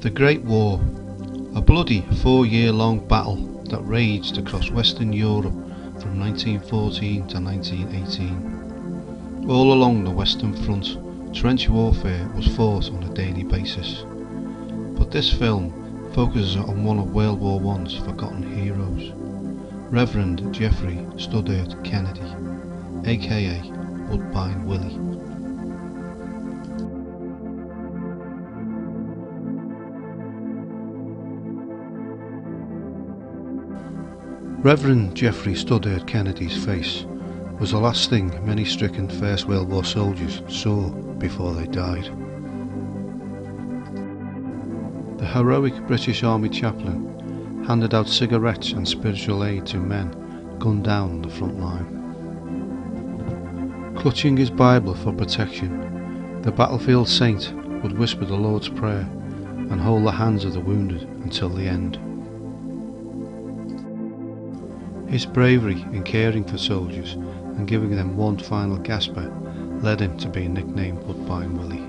The Great War, a bloody 4-year-long battle that raged across Western Europe from 1914 to 1918. All along the Western Front, trench warfare was fought on a daily basis. But this film focuses on one of World War I's forgotten heroes, Reverend Jeffrey Studdert Kennedy, aka Woodbine Willie. Reverend Jeffrey Studdert Kennedy's face was the last thing many stricken First World War soldiers saw before they died. The heroic British Army chaplain handed out cigarettes and spiritual aid to men gunned down on the front line. Clutching his Bible for protection, the battlefield saint would whisper the Lord's Prayer and hold the hands of the wounded until the end. His bravery in caring for soldiers and giving them one final gasper led him to be nicknamed Woodbine Willie.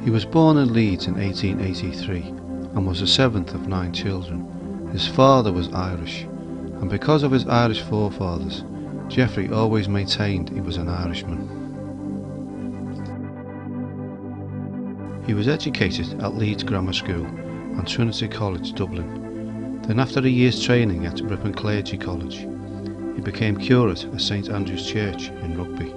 He was born in Leeds in 1883 and was the seventh of 9 children. His father was Irish, and because of his Irish forefathers, Geoffrey always maintained he was an Irishman. He was educated at Leeds Grammar School and Trinity College, Dublin. Then after a year's training at Ripon Clergy College, he became curate at St Andrew's Church in Rugby.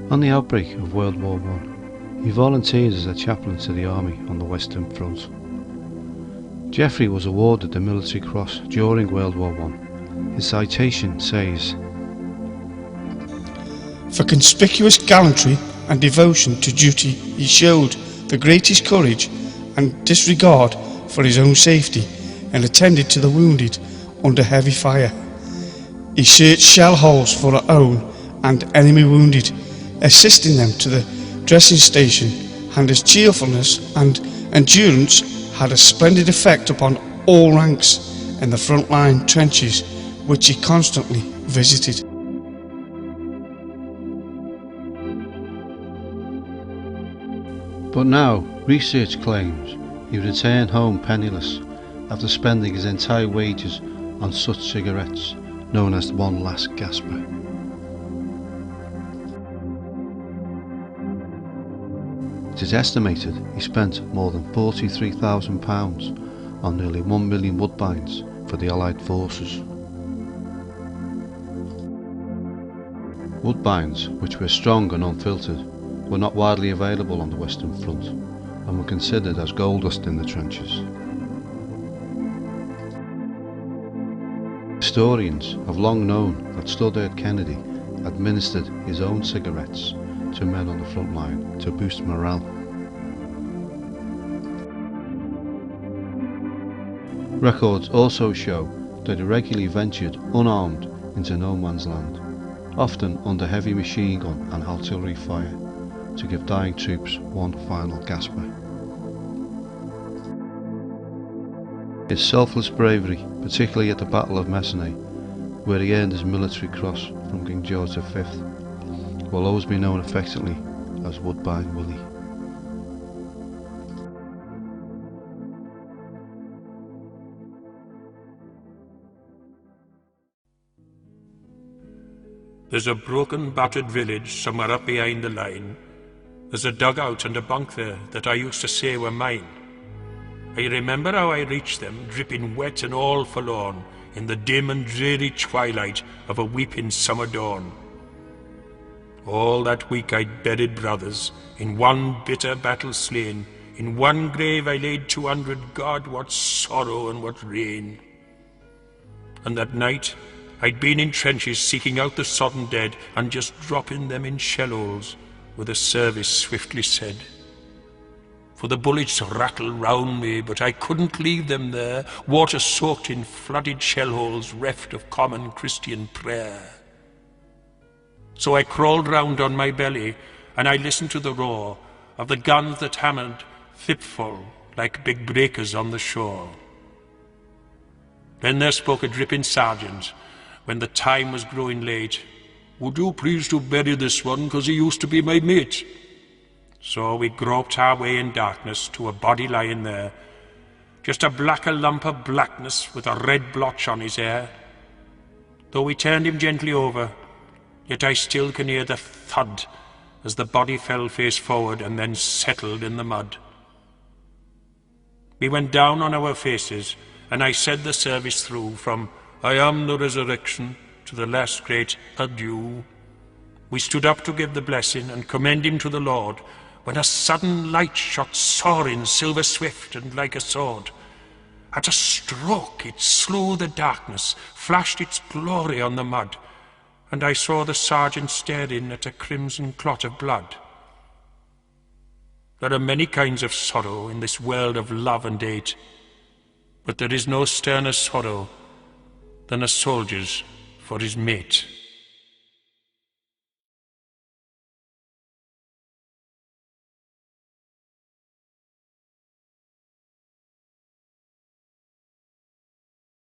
On the outbreak of World War I, he volunteered as a chaplain to the army on the Western Front. Geoffrey was awarded the Military Cross during World War I. His citation says, "For conspicuous gallantry and devotion to duty he showed the greatest courage and disregard for his own safety and attended to the wounded under heavy fire. He searched shell holes for our own and enemy wounded, assisting them to the dressing station, and his cheerfulness and endurance had a splendid effect upon all ranks in the front line trenches which he constantly visited." But now, research claims he returned home penniless after spending his entire wages on such cigarettes, known as one last gasper. It is estimated he spent more than £43,000 on nearly 1 million Woodbines for the Allied forces. Woodbines, which were strong and unfiltered, were not widely available on the Western Front and were considered as gold dust in the trenches. Historians have long known that Studdert Kennedy administered his own cigarettes to men on the front line to boost morale. Records also show that he regularly ventured unarmed into no man's land, often under heavy machine gun and artillery fire, to give dying troops one final gasper. His selfless bravery, particularly at the Battle of Messines, where he earned his military cross from King George V, will always be known affectionately as Woodbine Willie. There's a broken, battered village somewhere up behind the line. There's a dugout and a bunk there that I used to say were mine. I remember how I reached them, dripping wet and all forlorn, in the dim and dreary twilight of a weeping summer dawn. All that week I'd buried brothers, in one bitter battle slain. In one grave I laid 200, God, what sorrow and what rain. And that night I'd been in trenches seeking out the sodden dead and just dropping them in shell holes, with a service swiftly said. For the bullets rattled round me, but I couldn't leave them there, water soaked in flooded shell holes, reft of common Christian prayer. So I crawled round on my belly, and I listened to the roar of the guns that hammered, fitful, like big breakers on the shore. Then there spoke a dripping sergeant, when the time was growing late, "Would you please to bury this one, 'cause he used to be my mate?" So we groped our way in darkness to a body lying there, just a blacker lump of blackness with a red blotch on his hair. Though we turned him gently over, yet I still can hear the thud as the body fell face forward and then settled in the mud. We went down on our faces, and I said the service through, from "I am the resurrection" to the last great adieu. We stood up to give the blessing and commend him to the Lord, when a sudden light shot soaring silver swift and like a sword. At a stroke it slew the darkness, flashed its glory on the mud, and I saw the sergeant staring at a crimson clot of blood. There are many kinds of sorrow in this world of love and hate, but there is no sterner sorrow than a soldier's for his mate.